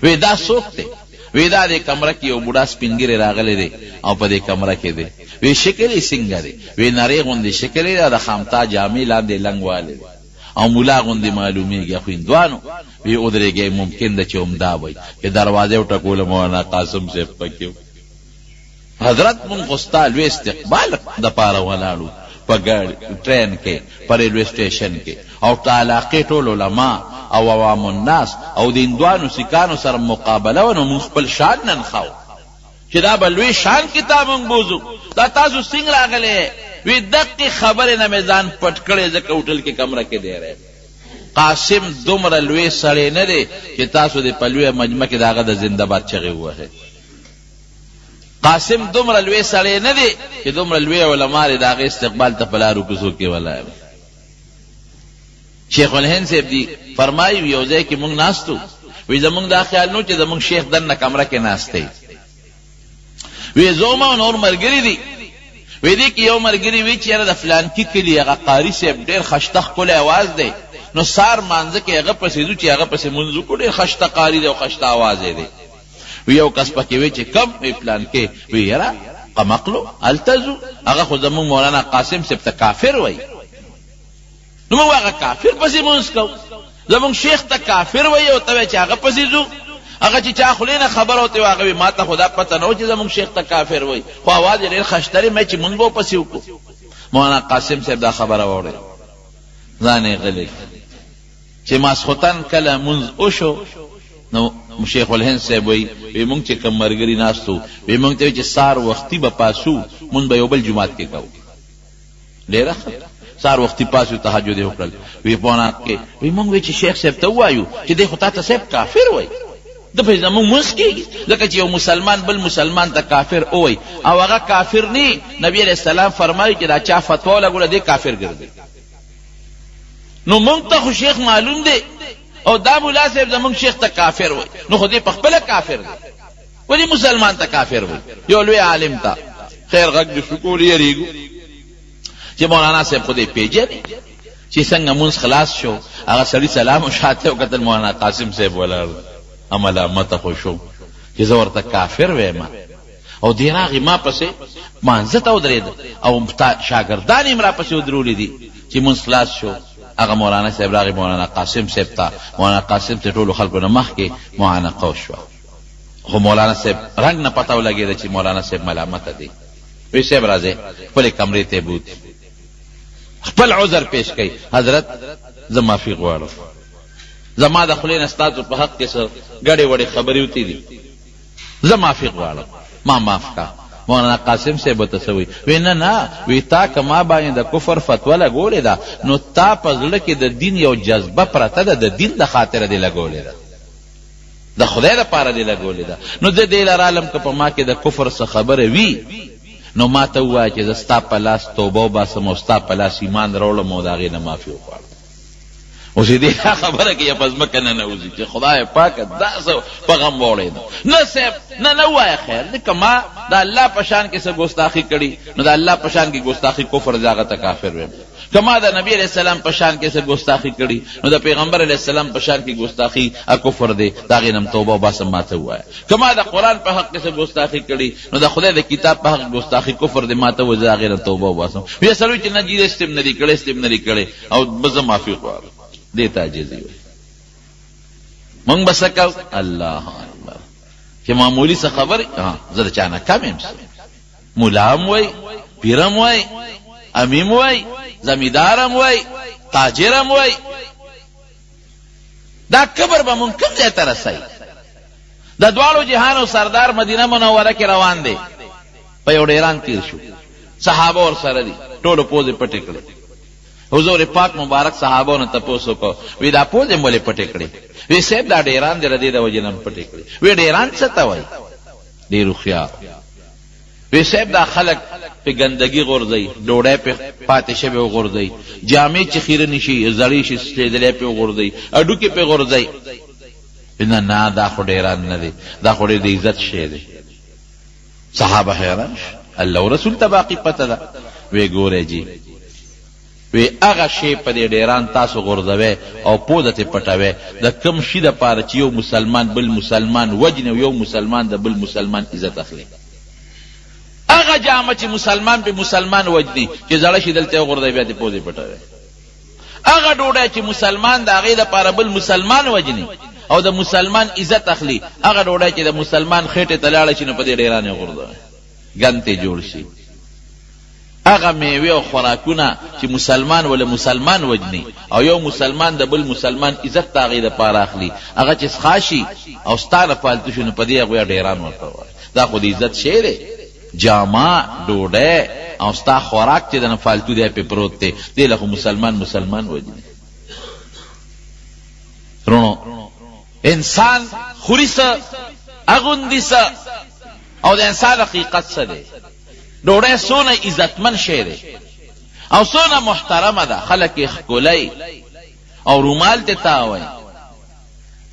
وی دا څوک دی؟ وی دا دې کمره کې یو بوډا سپین ږیری راغلی دی او په دې کمره کې دی. وی شکل یې څنګه دی؟ وی نرۍ غوندې شکل یې د خامتا جامې لاندې لنګ والی دی او مولا غوندې معلومیږي خو هندوانو. وی ودرېږئ ممکن ده چې همدا وایي چې دروازې وټکوله مولانا قاسم صاحب پکې و. حضرت مونږ خو ستا لوی استقبال دپاره ولاړو په ګاډي ټرین کې په ریلوې سټیشن کې او د علاقې ټول علما او عوام الناس او د هندوانو سیکانو سره مقابله و. نو مونږ خپل شان نن خاو چې دا به لوی شان کتاب مونږ بوزو. دا تاسو څنګه راغلی؟ وی دقې خبرې نه مې ځان پټ کړی ځکه هوټل کې کمره کې دی رہی. قاسم دومره لوی سړی نه دی چې تاسو د په لویه مجمع کې د هغه د زنده باد چغې ووهئ. قاسم دومره لوی سړی نه دی چې دومره لوی علما دی د هغې استقبال ته په لارو کوڅو کې ولاړ. شیخ الهند صاحب دی فرمایي یو ځای کې مونږ ناستو، وی زمونږ دا خیال نو چې زمونږ شیخ دننه کمره کې ناست دی. وی زوما او نور ملګري دي، وی دې کې یو ملګري وی چې یاره د فلانکي کلي هغه قاري صاحب ډېر خشته ښکلی اواز دی، نو سار مانځه کې هغه پسې ځو چې هغه پسې مونځ وکړو، ډېر خشته قاري دی او خشته اواز یې دی. وی یو کس پکې وی چې کم وی فلانکې، وی یاره قمقلو هلته ځو، هغه خو زمونږ مولانا قاسم صاحب ته کافر وی. نو موږ هغه کافر پسې مونځ کوو، زمونږ شیخ ته کافر وی او ته وی چې هغه پسې ځو. هغه چې چا خولې نه خبره وته و هغه وی ما ته خو دا پته نه و چې زمونږ شیخ ته کافر وی، خو اواز یې ډېر خشته دی مې چې مونځ به ورپسې وکړو. مولانا قاسم صاحب دا خبره واورېده، ځان یې غلی. چې ماسخوتن کله مونځ وشو نو شیخ الهند صاحب وی مونږ چې کوم ملګري ناستو وی مونږ ته وی چې سار وختي به پاسو مونږ به یو بل جومات کې کوو. ډېره ښه سار وختي پاسو تهجد یې وکړل. وی پونا کې وی مونږ وی چې شیخ صاحب ته ووایو چې دی خو تا ته صاحب کافر وی، د په زمونږ مونځ کېږي ځکه چې یو مسلمان بل مسلمان ته کافر ووایي او هغه کافر نه. نبی علیه السلام فرمایي چې دا چا فتوا لګوله دی کافر ګرځي. نو مونږ ته خو شیخ معلوم دی او دا مولا صاحب زمونږ شیخ ته کافر وای، نو خو دې په خپله کافر دی، ولی مسلمان ته کافر وای؟ یو لوی عالم ته خیر غږ د شکور یریږو چې مولانا صاحب خو دې پیژني چې څنګه مونځ خلاص شو، هغه سړي سلام شاته وکتل، مولانا قاسم صاحب ولاړ، ملامته خو شو چې زه ورته کافر ویم، او دې راغی ما پسې مانځه ته ودرېد، او شاګردان یې را پسې ودرولي دي چې مونځ خلاص شو. هغه مولانا صاحب راغی مولانا قاسم صاحب ته، مولانا قاسم ته ټولو خلکو نه مخکې معانقه وشوه، خو مولانا صاحب رنګ نه پته ولګېده چې مولانا صاحب ملامته دی. وی صاحب راځئ خپلې کمرې ته یې بوت، خپل عذر پیش کوي، حضرت زه معافي غواړم، زما د خولې نه ستاسو په حق کې څه ګډې وډې خبرې وتې دي، زه معافي غواړم، ما معاف کا. مولانا قاسم صاحب ورته څه وایي؟ وی نه نه، وی تا که ما باندې د کفر فتوا لګولې ده، نو تا په زړه کې د دین یو جذبه پرته ده، د دین د خاطره دې لګولې ده، د خدای دپاره دې لګولې ده، نو زه دې لرالم که په ما کې د کفر څه خبره وي، نو ما ته ووایه چې زه ستا په لاس توبه وباسم او ستا په لاس ایمان راوړم او د هغې نه معافي وغواړم. اوس یې دې خبره کې یا په ځمکه نه نوځي چې خدای پاکه دا څه په غم واوړېده. نه صاحب نه ووایه خیر دی، که ما د الله په شان کې څه ګستاخي کړي، نو د الله په شان کې ګستاخي کفر دی، هغه ته کافر ویم. که ما د نبی علیہ السلام په شان کې څه ګستاخي کړي، نو د پیغمبر علیہ السلام په شان کې ګستاخي کفر دی، د هغې نه توبه وباسم، ما ته ووایه. که ما د قرآن په حق کې څه ګستاخي کړي، نو د خدای د کتاب په حق ګستاخي کفر دی، ما ته ووایه، زه د هغې نه توبه وباسم. بیا سړی چې نه جیده استم نه دي کړی، استم نه دي کړی، او به زه معافي غواړم، دې ته عاجزي وایي. مونږ به څه کوو؟ الله اکبر. چې معمولي څه خبرې، زه د چا نه کم یم، ملا هم وایي، پیر هم وایي، امیم وایي، زمیدارم وای، تاجرم وای. دا کبر به مونږ کوم ځای ته رسوي؟ د دواړو جهانو سردار مدینه منوره کې روان دی، په یو ډیران تیر شو، صحابه ورسره دي، ټولو پوزې پټې کړې. حضور پاک مبارک صحابو نه تپوس وکړو، وی دا پوزې مولې پټې کړې؟ وی صاحب دا ډیران دی، د دې د وجې نه پټې کړې. وی ډیران څه ته وایي؟ ډېر هوښیار. وی صاحب دا خلک په ګندګي غورځوي، ډوډۍ په پاتې شوې وغورځوي، جامې چې خیره نشي زړې شي سټېدلی پې وغورځوي، هډوکې پې غورځوي. نه نه دا خو ډیران نه دی، دا خو ډېر د عزت شی دی. صحابه حیران شو، الله او رسول ته باقي پته ده. وی ګورئ جي، وی هغه شی په دې ډیران تاسو غورځوئ او پوزه ترې پټوئ، د کوم شي دپاره چې یو مسلمان بل مسلمان وجني او یو مسلمان د بل مسلمان عزت اخلي. هغه جامه چې مسلمان په مسلمان وجني چې زړه شي دلته وغورځوي، بیا دې پوزې پټوئ. هغه ډوډۍ چې مسلمان د هغې دپاره بل مسلمان وجني او د مسلمان عزت اخلي، هغه ډوډۍ چې د مسلمان خېټې ته لاړه شي، نو په دې ډیران یې وغورځوئ، ګند ته جوړ شي. هغه میوې او خوراکونه چې مسلمان ولا مسلمان وجني او یو مسلمان د بل مسلمان عزت د هغې دپاره اخلي، هغه چې څښا شي او ستا نه پالتو شي، نو په دې هغوی ډیران ورته وایي. دا خو د عزت شی دی. جامه، ډوډۍ او ستا خوراک چې د نه فالتو دی پې پروت دی، دې له خو مسلمان وجني. رونو انسان خوري څه، اغوندي څه، او د انسان حقیقت څه دی. ډوډۍ څونه عزتمن شی دی او څونه محترمه ده، خلک یې ښکلی او رومال ته تاوی،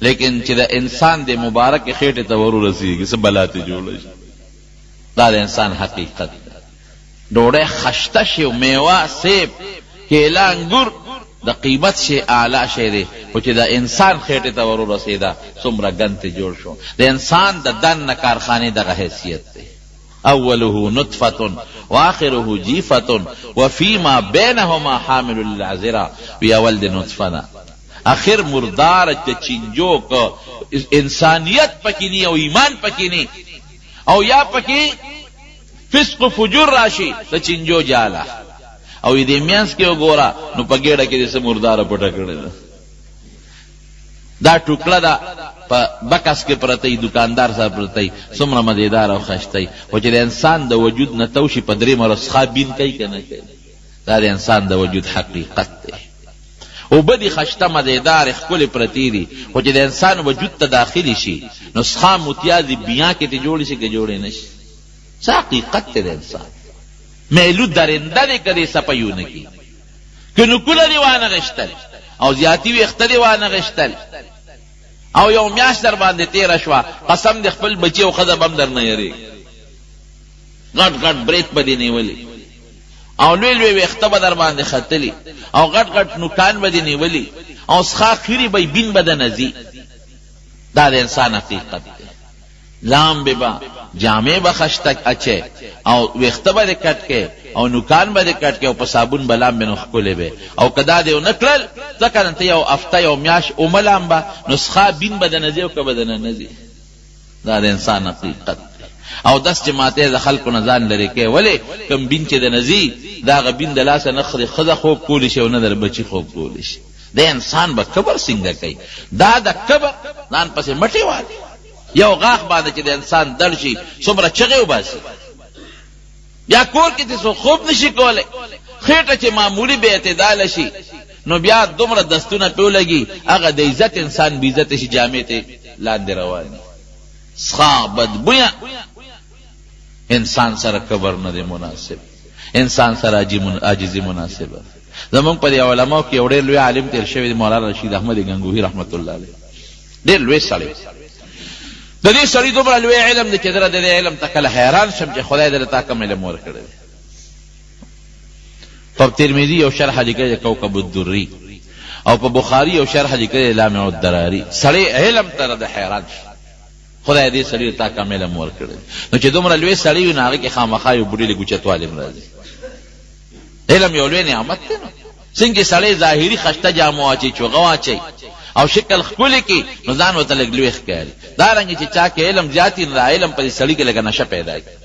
لیکن چې د انسان د مبارک خېټې ته ور ورسېږي، څه بلا ته جوړه شي. دا د انسان حقیقت ده. ډوډۍ خشته شي او میوه، سیب، کیله، انګور د قیمت شی اعلی شی دی، خو چې د انسان خېټې ته ور ورسېده څومره ګند ته جوړ شو. د انسان د دننه کارخانې دغه حیثیت دی. اوله نطفه واخره جیفه وفيما بينهما حامل للعذرا. وی اول د نطفه ده، اخر مردار د چنجو کو انسانیت پکې نی او ایمان پکې نی، او یا پکې فسق و فجور راشي د چنجو جاله، او دې میانس کې وګوره نو په ګېډه کې دې څه مرداره پټه کړې ده. دا ټوکړه ده په بکس کې پرته، دکاندار صاحب پرته، څومره مزیدار او خشته، خو چې د انسان د وجود نه توشي په درې مرسخه بین کوي که نه کوي. دا د انسان د وجود حقیقت دی. اوبه دي خشته مزیدار ښکلې پرتې دي، خو چې د انسان وجود ته داخلي شي نو څښا متیازې بیان کې ته جوړې شي که جوړې نه شي. څه حقیقت دی د انسان. میلو درنده دی که دې څپیونه کي، که نکونه دې وانه غشتل او زیاتی ویخته دی وانه غشتل او یو میاشت در باندې تیره شوه قسم د خپل بچی او ښځه به هم در نه یریږي غټ غټ بریت به دې نیولي او لوی لوی ویخته به در باندې ختلي او غټ غټ نوکان به دې نیولي او څښا خیرې به بین به دنه ځي دا د انسان حقیقت دی لام ببا جامع به خشتک اچه او ویخته به دې کټ کې او نوکان به دې کټ کې او په صابون به لام به نو ښکلې به او که دا دې ونه کړل ځکه نن ته یو هفته یو میاشت اوملام به نو څښا بین به دنه ځي او که به دنه نه ځي دا د انسان حقیقت او دس جماعته د خلکو نه ځان لرې کوي ولې کوم بین چې د نزي دا هغه بین د لاسه نه خري ښځه خوب کولی شي او نه در بچي خوب کولی شي د انسان به کبر څنګه کوي دا د کبر ځان پسې مټې والي یو غاښ باندې چې د انسان در شي څومره چغې وباسي یا کور کې چې خوب نشي کولی خېټه چې معمولي بې اعتداله شي نو بیا دومره دستونه پې ولګي هغه د عزت انسان بې عزته شي جامې ته لاندې رواني څښا بدبویه انسان سره کبر نه دی مناسب انسان سره عاجزي مناسبه زمونږ په دې علماو کې یو ډېر لوی عالم تېر شوی دی مولانا رشید احمد گنگوهي رحمت الله علیه ډېر لوی سړی د دې سړي دومره لوی علم دی چې دره د دې علم ته کله حیران شم چې خدای دې تا کوم علم ورکړی دی په ترمذي یو شرح لیکلی کوكب الدري او په بخاري یو شرح لیکلی لامع الدراري سړی علم ته د حیران شي خدای دې سړي تا کوم علم ورکړی نو چې دومره لوی سړی وي نو هغه کې خامخا یو بوډۍ لږ علم راځي علم یو لوی نعمت دی نو څنګه سړی ظاهري خشته جامه واچي چوغه واچي او شکل ښکلی کړي نو ځان ورته لږ لوی ښکاري دارنګې چې چا کې علم زیات وي نو دا علم په دې سړي کې لږه نشه پیدا کړي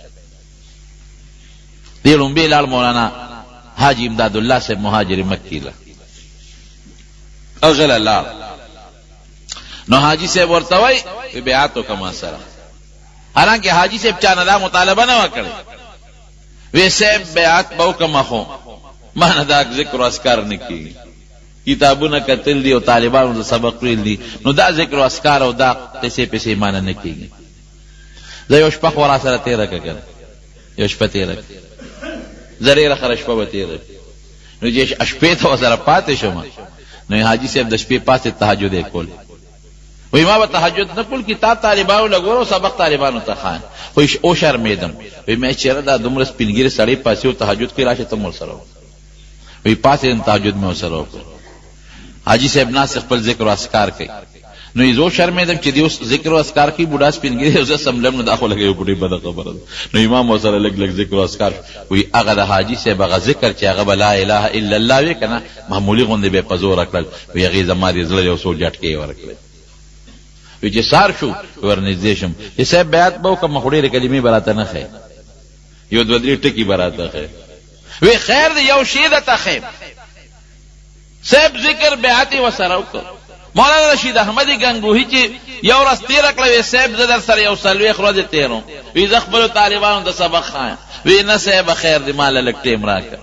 دې لومبې لاړ مولانا حاجي امداد الله صاحب مهاجر مکي له اغله لاړ نو حاجی صاحب ورته وای بیعت وکما سره حالانکه حاجی صاحب چا نه دا مطالبه نه وکړي وی صاحب بیعت به وکما خو ما نه دا ذکر او اذکار نه کی کتابونه کتل دي او طالبانو د سبق ویل دي نو دا ذکر او اذکار او دا قصې پسې مان نه کیږي زه یو شپه خورا سره تیر کړم یو شپه تیر زریره خرج په وتیر نو چې شپې ته وسره پاتې شوم نو حاجی صاحب د شپې پاسه تهجد کول وی ما به تهجد نه کول کتاب طالبانو لګورو سبق طالبانو ته خان وی او شرمېدم وی مې چیرې دا دومره سپینګیره سړی پاسه او تهجد کې راشه ته مور سره وی پاسه تهجد مې سره وکړ حاجی صاحب ناس خپل ذکر او اذکار کوي نو یزو شرمېدم چې دیو ذکر او اذکار کوي بوډا سپینګیره او زه سملم نو داخله کوي بوډي بد خبره نو امام وسره لګ لګ ذکر او اذکار وی هغه د حاجی صاحب هغه ذکر چې هغه لا اله الا الله وی کنه معمولی غوندې به پزور کړل وی هغه زماري زړه یو سو جټکې ورکړل وی چې سار شو ورنږدې شم چې صاحب بیعت به وکړم خوري کلمې براته نه خې یو دوه درې ټکی براته خې وی خیر دی یو شی ده ته خې صاحب ذکر بیعت وسره وکړ مولانا رشید احمد گنگوهی چې یو ورځ تیر کړه صاحب زه در سره یو سلويخ ورځې تیرم وی زه خپلو طالبانو د سبق خایم وی نه صاحب خیر دی ماله لږ ټیم راکړه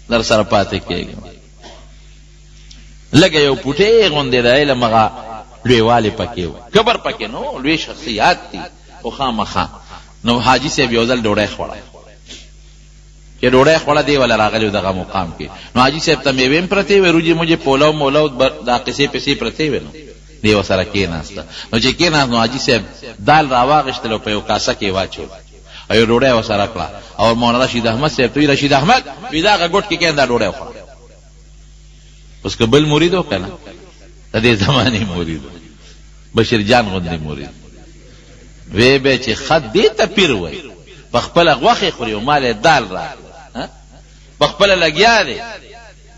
در سره پاتې کېږم لږه یو پوټې غوندې د علم هغه لویوالی پکې و کبر پکې نو لوی شخصیات دي خو خامخا نو حاجي صاحب یو ځل ډوډۍ خوړه چې ډوډۍ خوړه دی ولا راغلی دغه مقام کې نو حاجي صاحب ته میوې پرتې وې روجي مجھے پولاو مولاو دا قصې پسې پرتې وې نو دی وسره کېناسته نو چې کېناست نو حاجي صاحب دال راواغشتل او په یو کاسه کې واچول او ډوډۍ وسره کړه او مولانا رشید احمد صاحب ته رشید احمد وی دا غټ کې کېندا ډوډۍ خوړه اوس قبل مرید وکنه د دې زماني مرید بشیر جان غوندې مرید وی به چې خد دې ته پیر وای په خپل غوخه خوري او مال دال را په خپل لګیا دی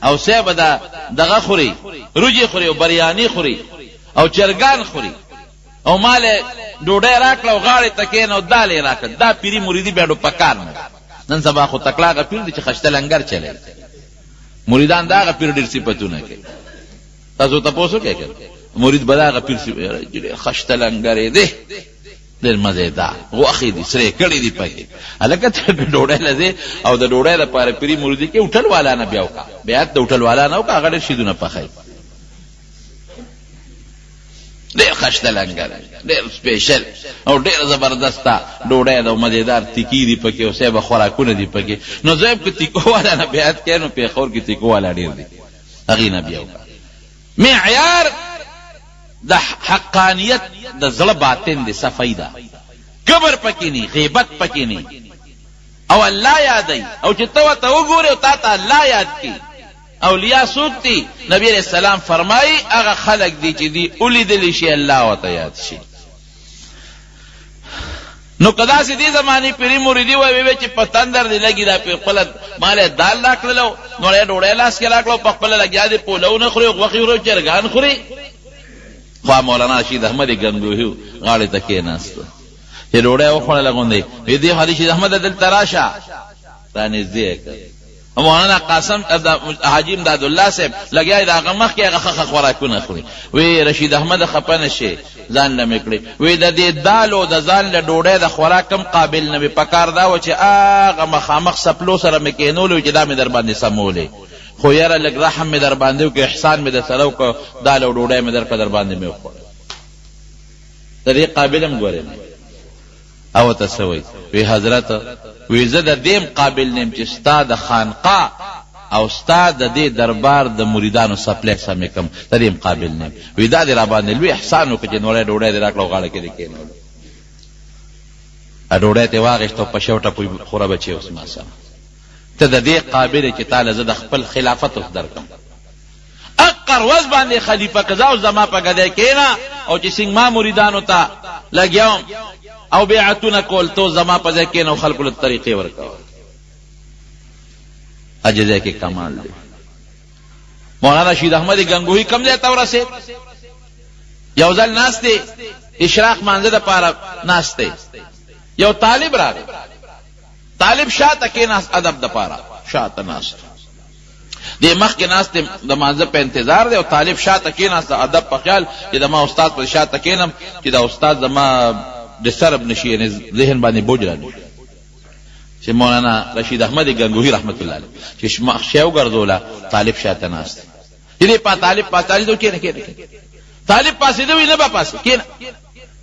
او سیب دا دغه خوري روجي خوري او بریانی خوري او چرګان خوري او مال ډوډۍ راکړه او غاړې تکین او دال راکړه دا پیری مریدی بیاړو پکار نن سبا خو تکلاغه پیر دي چې خشته لنګر چلے مریدان داغه پیر ډیر صفاتونه کوي تاسو تاسو کې مرید بداغه پیر خشته لنګر دی ډېر مزیدار غوښې دي سرې کړي دي پکې هلکه ته ډوډۍ لځې او د ډوډۍ لپاره پیري مریدي کې هوټل والا نه بیا وکړه بیعت د هوټل والا نه وکړه هغه ډېر شیدونه پخوي ډېر خشته لنګر ډېر سپیشل او ډېر زبردسته ډوډۍ ده او مزیدار تیکي دي پکې او صاحب خوراکونه دي پکې نو زه که تیکو والا نه بیعت کوې نو پېښور کې تیکو والا ډېر دي هغې نه بیا وکړه معیار د حقانیت د زړه باطن دی، صفائی ده، کبر پکې نه، غیبت پکې نه، او الله یادای، او چې ته ورته وګورې او تا ته الله یاد کی. اولیاء څوک دي؟ نبی علیہ السلام فرمایي هغه خلق دي چې دی ولیدلی شي الله ورته یاد شي. نو کدا سي دې زماني پیری مریدي وای چې په تندر دی لګی دا په خپل مال دال راکړلو، نو له ډوړې لاس کې راکړلو، په خپل لګیا دي پولو نه خوري، غوخي ورو چرګان خوري. خو مولانا رشید احمد گنگوهی غاړه ته کېناست چې ډوړې وخوړه لګوندې دې حالی شید احمد دل تراشه رانه دې مولانا قاسم حاجی امداد الله صاحب لګیا دا غمخ کې هغه خوراکونه خوري. وی رشید احمد خپنه شي ځان لمه کړی، وی د دې دالو د ځان له ډوډۍ د خوراکم قابل نه وي، پکار دا و چې هغه مخامخ سپلو سره مې کېنولو چې دا مې در باندې سمولې، خو یاره لږ رحم مې در باندې وکړ، احسان مې در سره وکړ، دال او ډوډۍ مې در باندې مې وخوړه، د دې قابل هم ګورې او تسوي. وی حضرت وی زه د دې قابل نیم چې ستا د خانقاه او ستا د دې دربار د مریدانو سپلې سمې کم، د دې قابل نیم. وی دا دې را باندې لوی احسان وکړ چې نوړې ډوډۍ دې راکړو غاړه کې دې کېنولو، ا ډوډۍ ته واغېستو په شوټه پوی خوره بچي اوس ما سره، ته د دې قابل چې تعالی زه د خپل خلافت اوس درکم. اقر وز باندې خلیفہ قضا او زما په غدای کېنا او چې څنګه ما مریدانو ته لګیاوم او بیعتونه کول، تو زما په ځای کېنو خلکو له طریقې ورکاو. اجزا کې کمال دی. مولانا رشید احمد گنگوهی کم ځای ته ورسېد، یو ځل ناست دی اشراق مانځه د پاره ناست دی، یو طالب راغی، طالب شاته کېناست ادب د پاره، شاته ناست دی، مخ کې ناست د مانځه په انتظار دی، او طالب شاته کېناست ادب په خیال چې د ما استاد پر شاته کېنم چې دا استاد زما ډسټرب نشي، یعنی ذهن باندې بوج را نشي. چې مولانا رشید احمد گنگوهی رحمت الله علیه چې شیو ګرځولا طالب شاته ناست، دې په طالب پاتالي دوی کېنه طالب پاسې دوی نه با پاسې کېنه،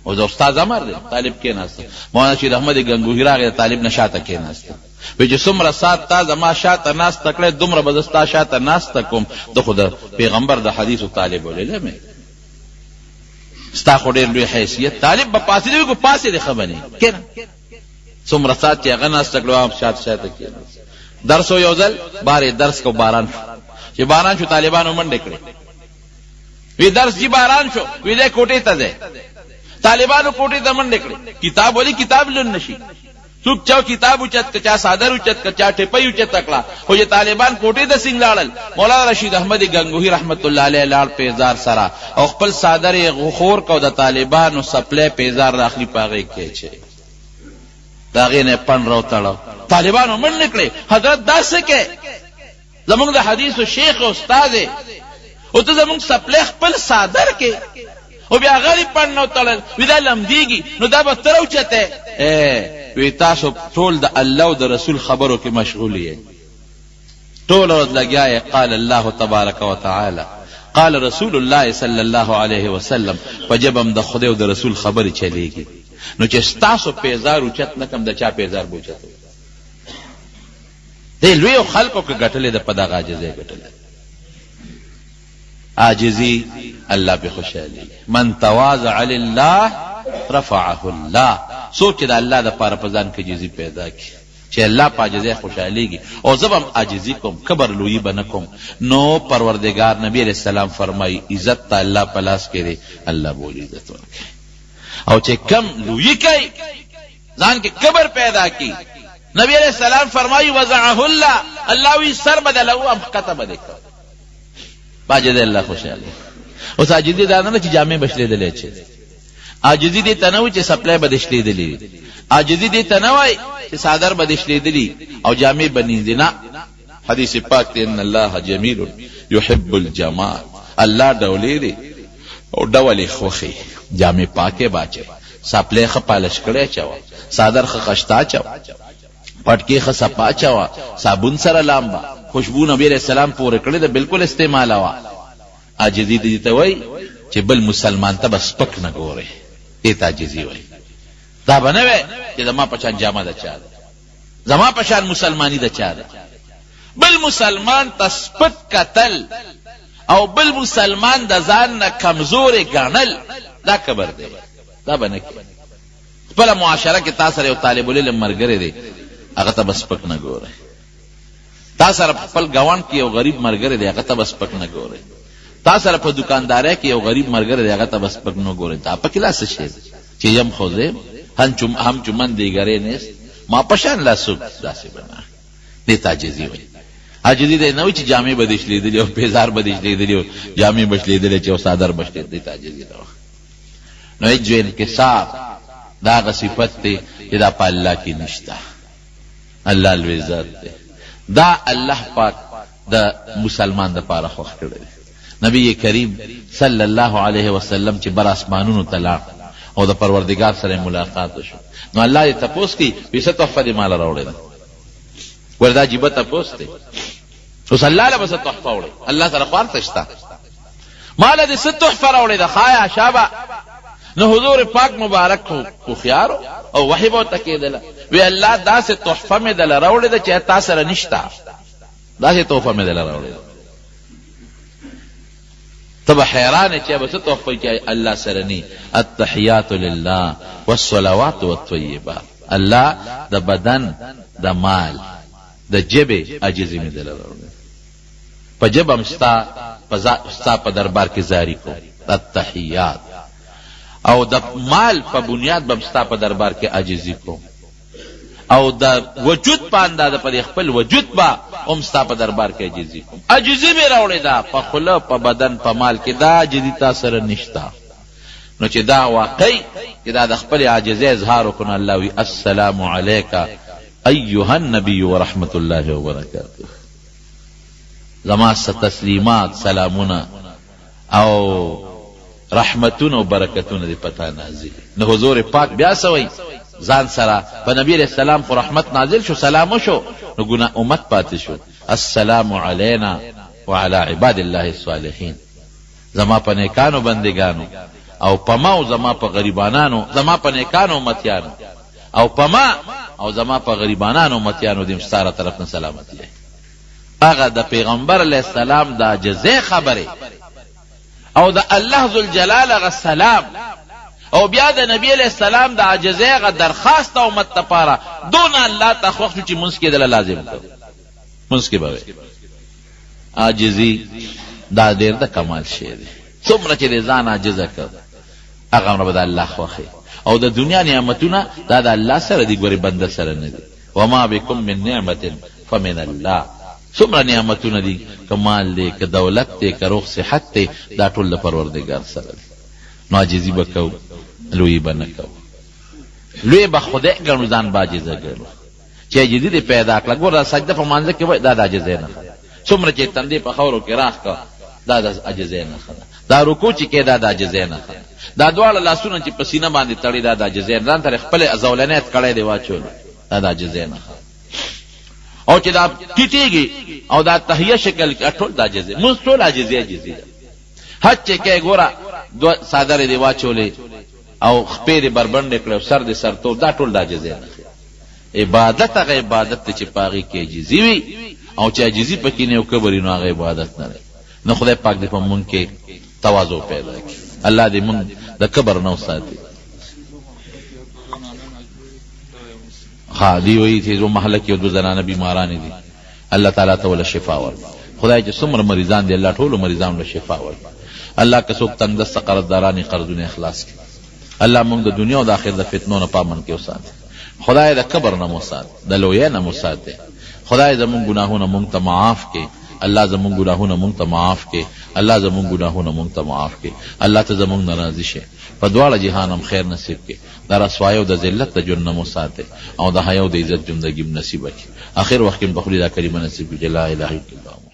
او د استاد امر دی طالب کېناست. مولانا رشید احمد گنگوهی راغی طالب نشاته کېناست، وی چې څومره سات تا زما شاته ناست کړې دومره بدستا شاته ناست کوم، د خدا پیغمبر د حدیث طالب ولې ستا خو ډېر لوی حیثیت، طالب به پاسې دی کو پاسې دی خبرې کېنه، څومره سات چې هغه ناست کړو شاته کېنه. درس یو ځل بارې درس کو باران چې باران شو طالبانو منډه کړې، وی درس چې باران شو وی دې کوټې ته ځه، طالبانو کوټې ته منډه کړې، کتاب ولې کتاب لون نشي، څوک چا کتاب اوچت کچا صادر اوچت کچا ټپي اوچت تکړه، خو چې طالبان کوټې ته څنګه لاړل، مولانا رشید احمد گنگوهی رحمت الله علیه لاړ پیزار سره او خپل صادر غخور کو د طالبانو سپلې پیزار راخلی پاغې کې چې داغه نه پن راوتاړو، طالبانو من نکړي. حضرت داسه کې زمونږ د حدیث او شیخ او استاد او ته زمونږ سپلې خپل صادر کې او بیا غریب پن نو تړل، ودا لم دیږي نو دا به تر اوچته وی تاسو ټول د الله او د رسول خبرو کې مشغول یې، ټول ورځ لګیا یې. قال الله تبارک وتعالى قال رسول الله صلی الله علیه وسلم، وجبم د خدای او د رسول خبرې چلیږي، نو چې تاسو پیزار اوچت نکم د چا پیزار بوچت دی، لوی خلکو کې ګټلې د پدا عاجزه ګټلې، عاجزی الله به خوشاله. من تواضع لله رفعه الله، سوچ د الله د پاره پزان کې عاجزی پیدا کی چې الله په عاجزی خوشاليږي، او زبم عاجزی کوم کبر لوی بنکم. نو پروردگار نبی علیہ السلام فرمای عزت الله پلاس کړي الله بولی عزت ورکړي، او چې کم لوی کوي ځان کې کبر پیدا کی، نبی علیہ السلام فرمای وضعه الله، الله وی سر بدلو ام کتب دک باجد الله خوشاله. او عاجزی دا نه چې جامع بشلې دلې چې عاجزی دې تنوي چې سپلای بدشلې دلې، عاجزی دې تنوي چې صادر بدشلې دلې او جامع بنې نه. حدیث پاک ته ان الله جمیل یحب الجمال، الله ډولې دې او ډولې خوخي جامع پاکه باچه، سپلای خ پالش کړي چاو، صادر خ خشتا چاو، پټکی خ صفا چاو، صابون سره لامبا، خوشبو نبی علیہ السلام پورې کړي ده بالکل استعمال وا. عاجزی دې ته وای چې بل مسلمان ته بس پک نه ګوره، دې عاجزی وای. دا بنوي چې زما پچان جامه ده چا، زما پچان مسلمانی ده چا، بل مسلمان تسپک قتل او بل مسلمان د ځان نه کمزورې ګڼل دا کبر دی، دا به نه کوي. خپله معاشره کې تا سره یو طالب العلم ملګری دی، هغه ته به سپک نه ګورئ. تا سره خپل ګاونډ کې یو غریب ملګری دی، هغه ته به سپک نه ګورئ. تا سره په دکاندارۍ کې یو غریب ملګری دی، هغه ته به سپک نه ګورئ. دا پکې لا څه شی دی چې یم خوځې هم چمن دیګرې نیست ما پشان لا څوک داسې به نه. دې ته عاجزي وایي. عاجزي دی نه وایي چې جامې به دې شلېدلې او پیزار به دې شلېدلې او جامې به شلېدلې چې او څادر به شلېدلې. دې ته عاجزي ده. نو جو انکسار دا هغه صفت دی چې دا په الله کې نشته. الله لوی ذات دی. دا الله پاک د مسلمان دپاره خوښ کړی دی. نبی کریم صلی الله علیه وسلم چې بر اسمانونو ته لاړ او د پروردګار سره ملاقات وشو، نو الله یې تپوس کړي چې څه تحفه دې ماله راوړې ده. ور دا عجیبه تپوس دی. اوس الله له به څه تحفه وړې؟ الله سره خو هر څه شته. ماله دې څه تحفه راوړې ده؟ خایا شابه. نو حضور پاک مبارک هوښیار او وحی به ورته کېدله. وی الله داسې تحفه مې دله راوړې ده چې تا سره نشته. داسې تحفه مې دله راوړې ده. ته به حیران چې به څه تحفه چې الله سره نی. التحیات لله والصلوات والطیبات. الله د بدن، د مال، د جبې عاجزي مې دله راوړې. په جب هم ستا په دربار کې زاری کو التحیات، او د مال په بنیاد به ستا په دربار کې عاجزي کو، او د وجود په اندازه په خپل وجود به هم ستا په دربار کې عاجزي کوم. عاجزي مې راوړې ده په خوله، په بدن، په مال کې. دا عاجزي تا سره نشته. نو چې دا واقعي چې دا د خپل عاجزۍ اظهار وکړو، الله وی السلام علیک ایها النبی ورحمت الله وبرکاته. زما تسلیمات، سلامونه او رحمتونه او برکتونه دې پتا نازل. نو حضور پاک بیا سوی ځان سره په نبی علیہ السلام خو رحمت نازل شو، سلام شو، نو ګناه امت پاتې شو. السلام علینا وعلى عباد الله الصالحین. زما په نیکانو بندگانو او پما او زما په غریبانانو، زما په نیکانو امتیانو او پما او زما په غریبانانو امتیانو دې ستاره طرف نه سلامتی. هغه د پیغمبر علیہ السلام د عجزې خبره او د الله ذوالجلال هغه سلام او بیا د نبی علیہ السلام د عجزې هغه درخواست امت لپاره دون الله ته خوښ شو چې منځ کې دله لازم کړو. منځ کې به عاجزي دا ډېر د کمال شی دی. څومره چې د ځان عاجزه کړ هغه امر به د الله خوښي. او د دنیا نعمتونه دا د الله سره دي، ګورې بنده سره نه دي. وما بكم من نعمة فمن الله. څومره نعمتونه دي، که مال دی، که دولت دی، که روغ صحت دی، دا ټول د پروردګار سره دی. نو عاجزي به کوو، لوی به نه کوو. لوی به خدای ګڼو، ځان به عاجزه ګڼو. چې عاجزي دې پیدا کړه. ګوره سجده په مانځه کې وایي دا د عاجزۍ نښه ده. څومره چې تندې په خاورو کې راښ کړه دا د عاجزۍ نښه ده. دا رکوع چې کې دا د عاجزۍ نښه ده. دا دواړه لاسونه چې په سینه باندې تړي دا د عاجزۍ، ځان ته خپل زولنیت کړی دی واچول، دا د عاجزۍ نښه ده. او چې دا ټیټېږي او دا تحیه شکل کې ټول د عاجزۍ، موږ ټول عاجزي ده. حج چې کې ګوره دو صادرې دی واچولې او خپې دې بربنډې کړې او سر دې سرتور، دا ټول د عاجزۍ نښه. عبادت هغه عبادت ته چې په هغې کې عاجزي وي، او چې عاجزي پکې نه او کبر وي نو هغه عبادت نه دی. نو خدای پاک دې په مونږ کې تواضع پیدا کړي. الله دې مونږ د کبر نه وساتي. ها دی وایي چې زموږ محله کې دو زنانه بیمارانې دي، الله تعالی ته وله شفا ورکړي. خدای چې څومره مریضان دي الله ټولو مریضانو له شفا ورکړي. الله که څوک تنګ دسته قرضداران یې قرضونه اخلاص کړي. الله مونږ د دنیا او د آخرت د فتنو نه پامن کې وساتي. خدای د کبر نه مو ساتي، د لویۍ نه مو ساتي. خدای زمونږ ګناهونه مونږ ته معاف کړي. الله زمونږ ګناهونه مونږ ته معاف کړي. الله زمونږ ګناهونه مونږ ته معاف کړي. الله ته زمونږ نه راضي شي. په دواړه جهان هم خیر نصیب کړي. د رسوایۍ او د ذلت د ژوند نه مو ساتي، او د حیا او د عزت ژوندګي نصیب کړي. آخر وخت کې په خپل دا کلمه نصیب کړي، لا اله الا الله.